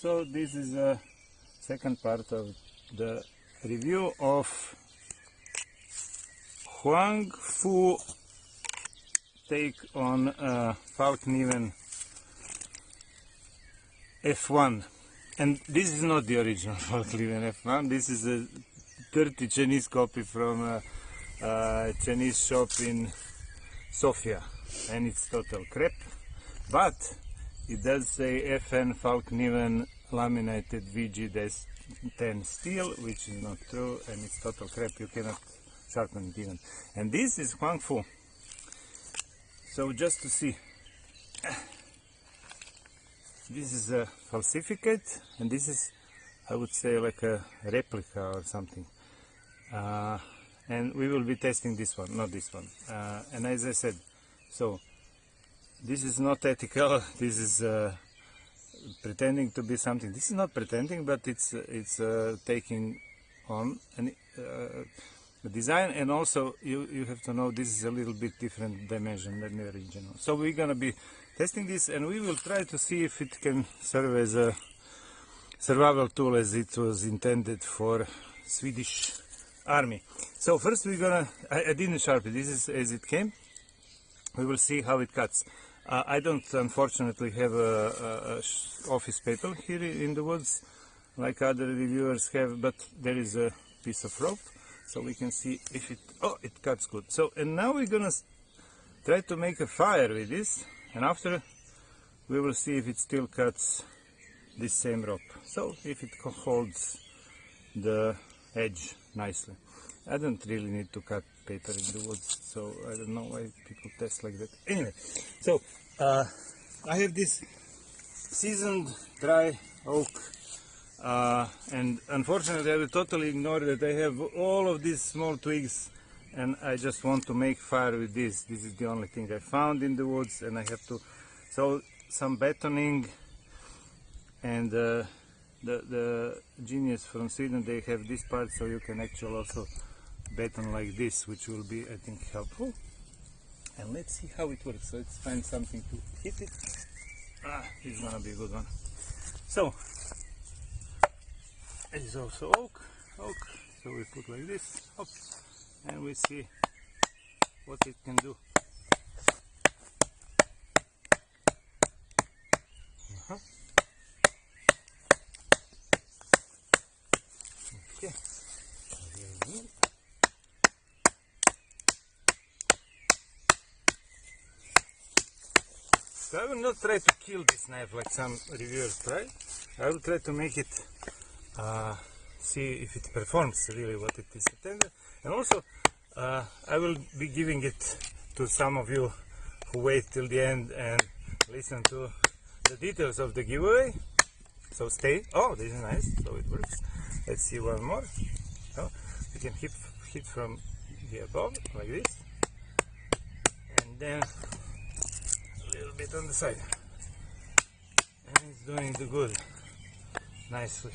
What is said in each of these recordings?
So this is a second part of the review of Huang Fu take on Faalkniven F1. And this is not the original Faalkniven F1, this is a dirty Chinese copy from a Chinese shop in Sofia, and it's total crap. But it does say FN Faalkniven laminated VG10 steel, which is not true, and it's total crap. You cannot sharpen it even. And this is Huang Fu. So just to see, this is a falsificate, and this is, I would say, like a replica or something. And we will be testing this one, not this one. And as I said, so this is not ethical. This is pretending to be something. This is not pretending, but it's taking on a design, and also you have to know this is a little bit different dimension than the original. So we're gonna be testing this, and we will try to see if it can serve as a survival tool as it was intended for Swedish army. So first we're gonna, I didn't sharpen, this is as it came. We will see how it cuts. I don't unfortunately have a office paper here in the woods like other reviewers have, but there is a piece of rope, so we can see if it, oh, it cuts good. So, and now we're gonna try to make a fire with this, and after we will see if it still cuts this same rope. So if it holds the edge nicely. I don't really need to cut paper in the woods, so I don't know why people test like that. Anyway, so I have this seasoned dry oak, and unfortunately I will totally ignore that I have all of these small twigs, and I just want to make fire with this. This is the only thing I found in the woods, and I have to, so some betoning, and the genius from Sweden, they have this part, so you can actually also beton like this, which will be, I think, helpful. And let's see how it works. So let's find something to hit it. This is gonna be a good one. So it is also oak, so we put like this, hop, and we see what it can do. Okay. So I will not try to kill this knife like some reviewers try. I will try to make it see if it performs really what it is intended. And also I will be giving it to some of you who wait till the end and listen to the details of the giveaway. So stay. Oh, this is nice. So it works. Let's see one more. So you can hit from the above like this, and then a little bit on the side, and it's doing the good nicely,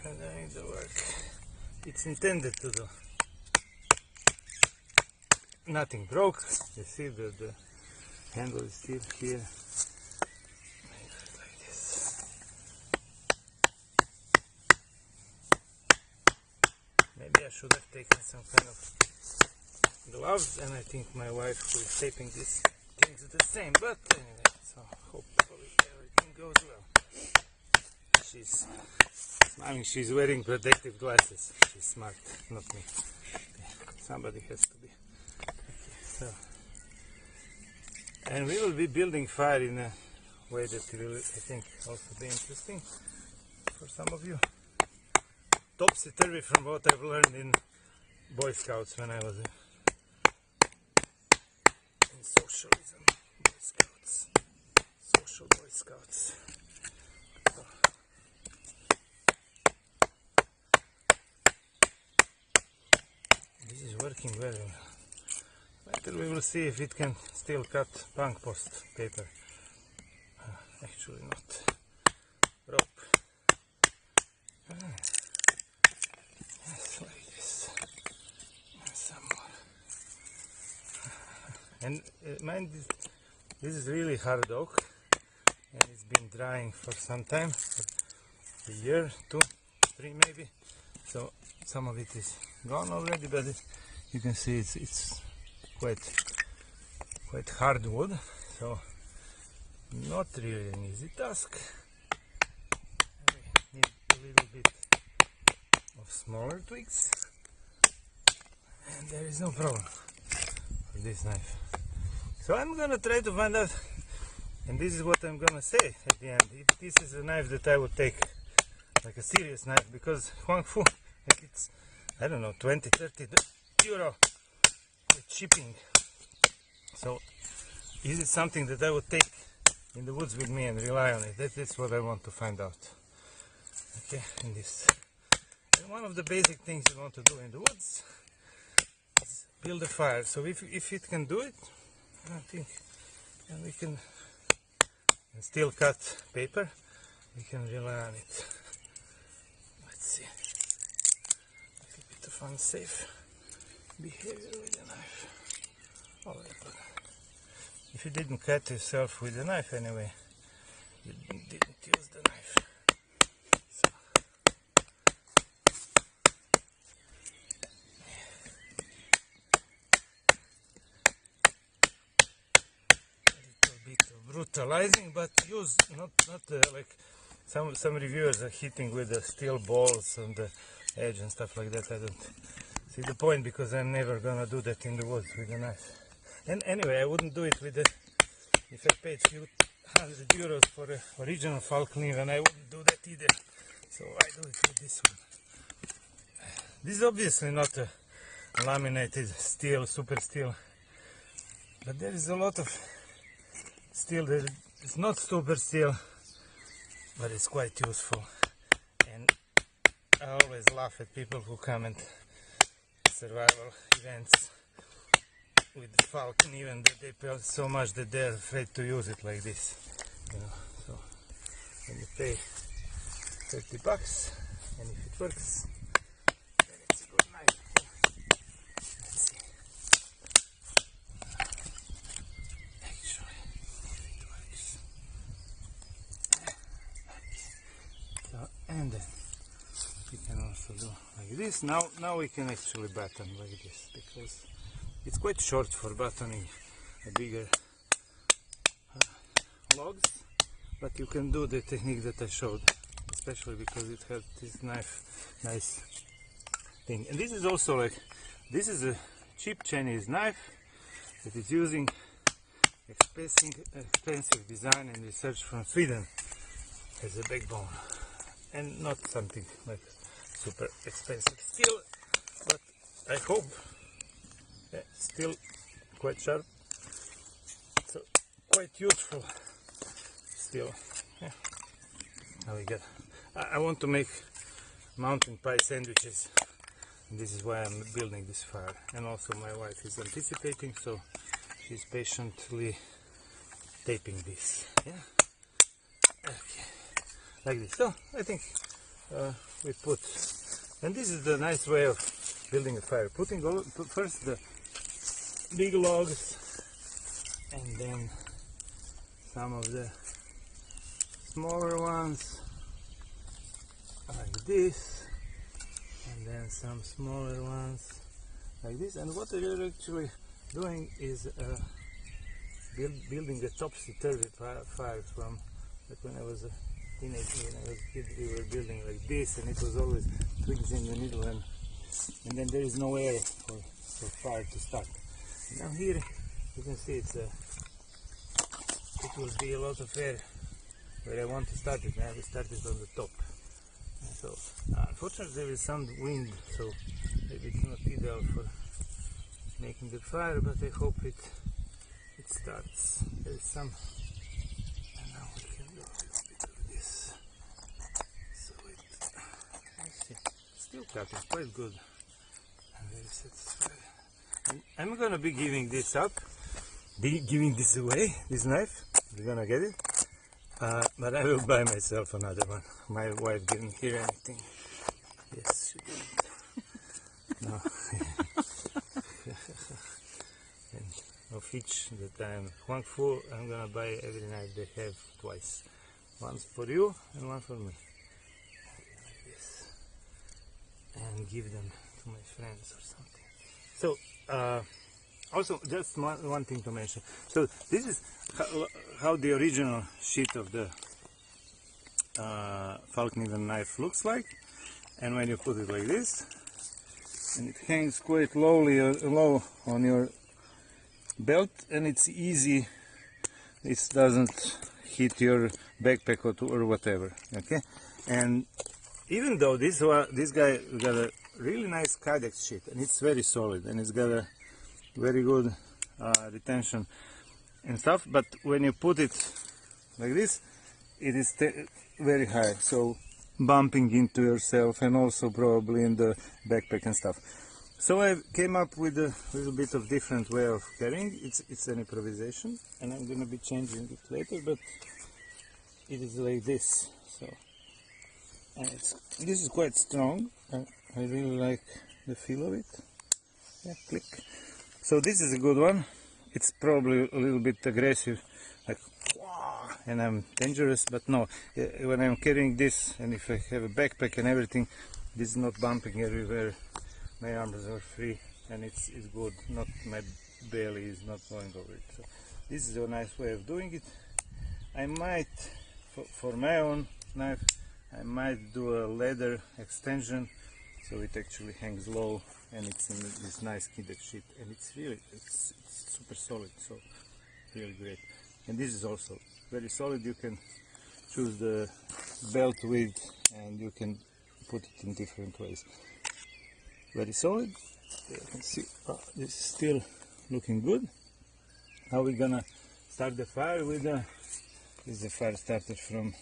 and doing the work it's intended to do. Nothing broke. You see the handle is still here. Like this. Maybe I should have taken some kind of gloves, and I think my wife who is taping this thinks the same, but anyway, so hopefully everything goes well. She's smiling, she's wearing protective glasses. She's smart, not me. Okay. Somebody has to be. Okay, so. And we will be building fire in a way that will, I think, also be interesting for some of you. Topsy-turvy from what I've learned in Boy Scouts when I was in socialism. Boy Scouts. Social Boy Scouts. So. This is working very well. Later we will see if it can still cut punk post paper. Actually not. Rope. Yes, like this. And some more. And mind this is really hard oak, and it's been drying for some time, for a year, 2, 3 maybe. So some of it is gone already, but you can see it's quite hard wood, so not really an easy task. We need a little bit of smaller twigs, and there is no problem for this knife. So I'm gonna try to find out, and this is what I'm gonna say at the end, if this is a knife that I would take, like a serious knife, because Huang Fu, like it's, I don't know, 20-30 euro with shipping. So is it something that I would take in the woods with me and rely on it? That's what I want to find out. Okay, in this. And one of the basic things you want to do in the woods is build a fire. So if it can do it, I think, and we can, and still cut paper, we can rely on it. Let's see. A little bit of unsafe behavior with a knife. Oh, but if you didn't cut yourself with a knife anyway, you didn't use the knife. So. A little bit of brutalizing, but use not like some reviewers are hitting with the steel balls on the edge and stuff like that. I don't see the point, because I'm never gonna do that in the woods with a knife. And anyway, I wouldn't do it with the, if I paid few €100 for the original Faalkniven, I wouldn't do that either. So I do it with this one. This is obviously not a laminated steel, super steel, but there is a lot of steel that is not super steel, but it's quite useful. And I always laugh at people who come at survival events with Faalkniven that they pay so much that they're afraid to use it like this, you know. So when you pay $30, and if it works, then it's a good knife. Let's see. Actually, if it works. So, and then we can also do like this. Now we can actually batten like this, because it's quite short for battening a bigger logs, but you can do the technique that I showed, especially because it has this nice thing. And this is also like, this is a cheap Chinese knife that is using expensive design and research from Sweden as a backbone, and not something like super expensive steel, but I hope still quite sharp, so quite useful still. Yeah. Now we got, I want to make mountain pie sandwiches, and this is why I'm building this fire. And also my wife is anticipating, so she's patiently taping this. Yeah, okay, like this. So I think we put, and this is the nice way of building a fire, putting first the big logs, and then some of the smaller ones like this, and then some smaller ones like this. And what we're actually doing is building a topsy-turvy fire from, like when I was a teenager, when I was a kid, we were building like this, and it was always twigs in the middle, and then there is no air for fire to start. Now here you can see it will be a lot of air where I want to start it. I will start it on the top. And so unfortunately there is some wind, so maybe it's not ideal for making the fire, but I hope it starts. There is some, and now we can do a little bit of this. So let's see, still cutting quite good. I'm very satisfied. I'm gonna be giving this up, giving this away, this knife. You're gonna get it, but I will buy myself another one. My wife didn't hear anything. Yes, she didn't. No. And of each that I'm Huang Fu, I'm gonna buy every knife they have twice. One for you and one for me. Like this. And give them to my friends or something. So, also just one thing to mention. So this is how the original sheath of the Faalkniven knife looks like. And when you put it like this, and it hangs quite low on your belt, and it's easy. It doesn't hit your backpack or whatever. Okay, and even though this guy got a really nice kydex sheet, and it's very solid, and it's got a very good retention and stuff, but when you put it like this, it is very high, so bumping into yourself and also probably in the backpack and stuff. So I came up with a little bit of different way of carrying. It's an improvisation, and I'm gonna be changing it later, but it is like this. So, and this is quite strong. I really like the feel of it. Yeah, click. So this is a good one. It's probably a little bit aggressive, like, and I'm dangerous, but no, when I'm carrying this, and if I have a backpack and everything, this is not bumping everywhere. My arms are free, and it's good. Not my belly is not going over it. So this is a nice way of doing it. I might, for my own knife, I might do a leather extension, so it actually hangs low, and it's in this nice kydex sheet, and it's super solid, so really great. And this is also very solid. You can choose the belt width, and you can put it in different ways. Very solid. You can see this is still looking good. Now we're gonna start the fire with this is the fire starter from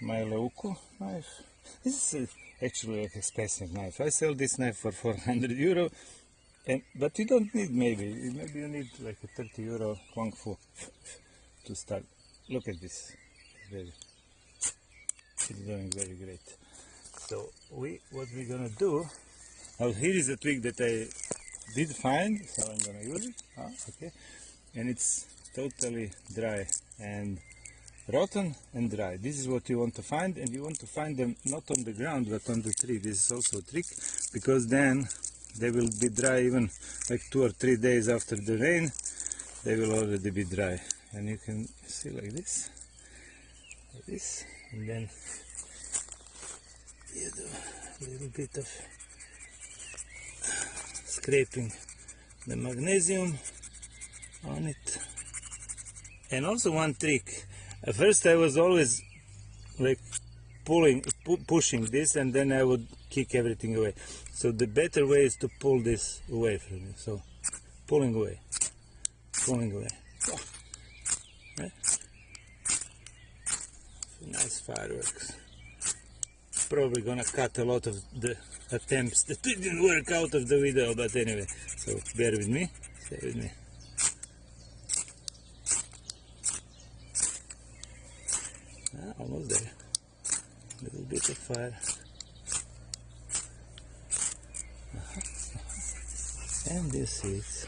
my Leuco knife. This is actually an expensive knife. I sell this knife for 400 euro, but you don't need maybe you need like a 30 euro Huang Fu to start. Look at this. It's doing very great. So what we're gonna do. Now here is a trick that I did find, so I'm gonna use it. Okay, and it's totally dry and rotten and dry. This is what you want to find, and you want to find them not on the ground but on the tree. This is also a trick, because then they will be dry even like 2 or 3 days after the rain. They will already be dry, and you can see like this, and then you do a little bit of scraping the magnesium on it. And also one trick, at first I was always like pushing this, and then I would kick everything away. So the better way is to pull this away from you. So pulling away. Right? Nice fireworks. Probably gonna cut a lot of the attempts that didn't work out of the video, but anyway, so bear with me, stay with me. Almost there. A little bit of fire. And this is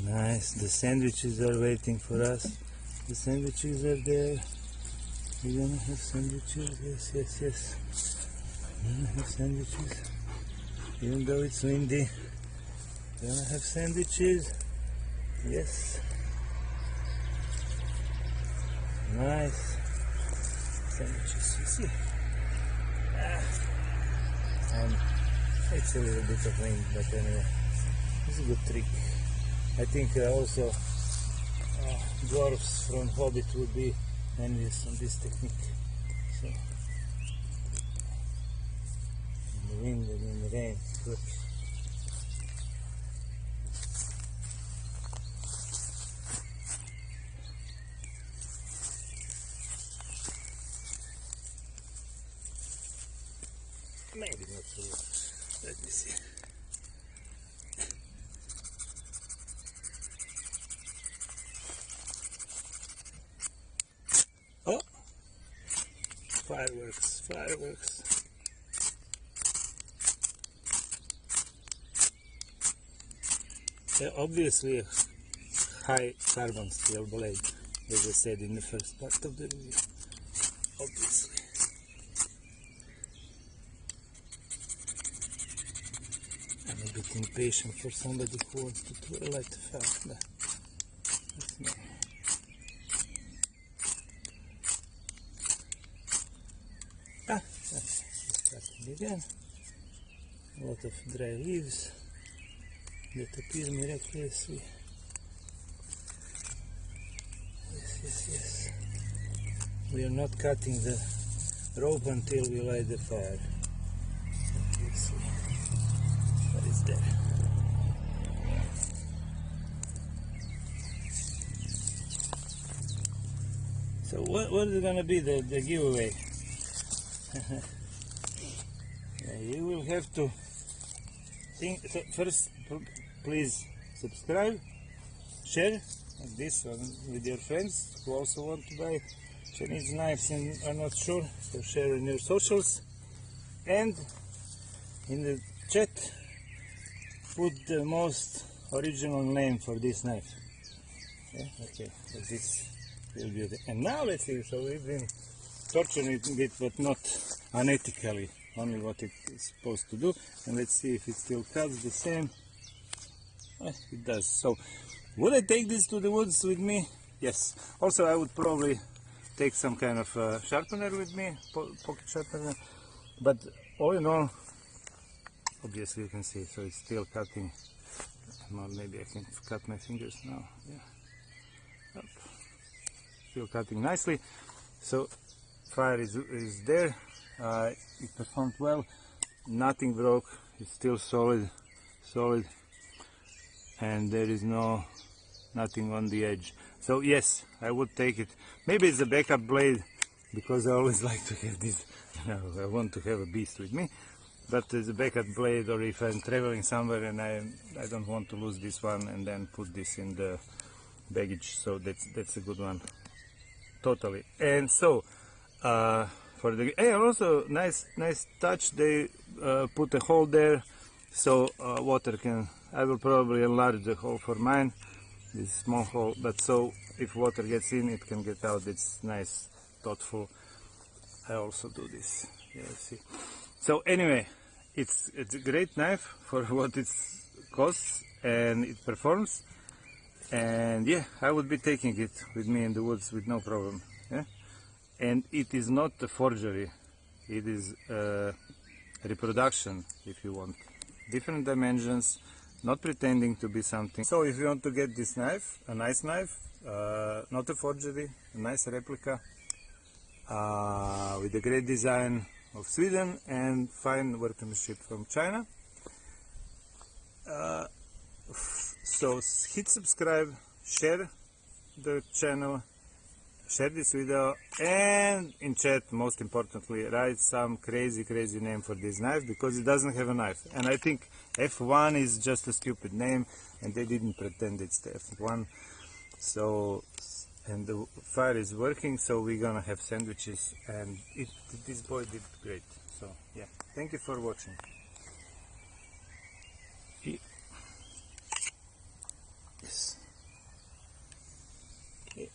nice. The sandwiches are waiting for us. The sandwiches are there. We're gonna have sandwiches. Yes. We're gonna have sandwiches. Even though it's windy, we're gonna have sandwiches. Yes. Nice sandwiches. You see? And it's a little bit of wind, but anyway, it's a good trick. I think also dwarfs from Hobbit would be envious on this technique. So, in the wind and in the rain, good. Maybe not so much. Let me see. Oh! Fireworks. They're obviously a high carbon steel blade. as I said in the first part of the review, obviously. I'm a bit impatient for somebody who wants to light the fire. No, that's me. Just cutting again. A lot of dry leaves that appear miraculously. Yes. We are not cutting the rope until we light the fire. Obviously. What is there? So what is gonna be the giveaway? You will have to think. So first, please subscribe, share this one with your friends who also want to buy Chinese knives and are not sure. So share in your socials, and in the chat put the most original name for this knife. Yeah? Okay, so this will be the. And now let's see. So we've been torturing it a bit, but not unethically, only what it is supposed to do. And let's see if it still cuts the same. It does. So would I take this to the woods with me? Yes. Also, I would probably take some kind of sharpener with me, pocket sharpener. But all in all, obviously you can see, so it's still cutting. Well, maybe I can cut my fingers now. Yeah. Up. Still cutting nicely. So fire is there. It performed well. Nothing broke. It's still solid, and there is nothing on the edge. So yes, I would take it. Maybe it's a backup blade, because I always like to have this. I want to have a beast with me. But as a backup blade, or if I'm traveling somewhere and I don't want to lose this one and then put this in the baggage. So that's a good one. Totally. And so for the also nice touch, they put a hole there, so water can. I will probably enlarge the hole for mine, this small hole, but so if water gets in, it can get out. It's nice, thoughtful. I also do this. Yeah, see. So anyway, it's a great knife for what it costs, and it performs. And yeah, I would be taking it with me in the woods with no problem. Yeah? And it is not a forgery, it is a reproduction, if you want. Different dimensions, not pretending to be something. So if you want to get this knife, a nice knife, not a forgery, a nice replica, with a great design of Sweden and fine workmanship from China. So hit subscribe, share the channel, share this video, and in chat, most importantly, write some crazy name for this knife, because it doesn't have a knife. And I think F1 is just a stupid name, and they didn't pretend it's the F1. So, and the fire is working, so we're gonna have sandwiches, and this boy did great. So yeah, thank you for watching. Yes. Okay,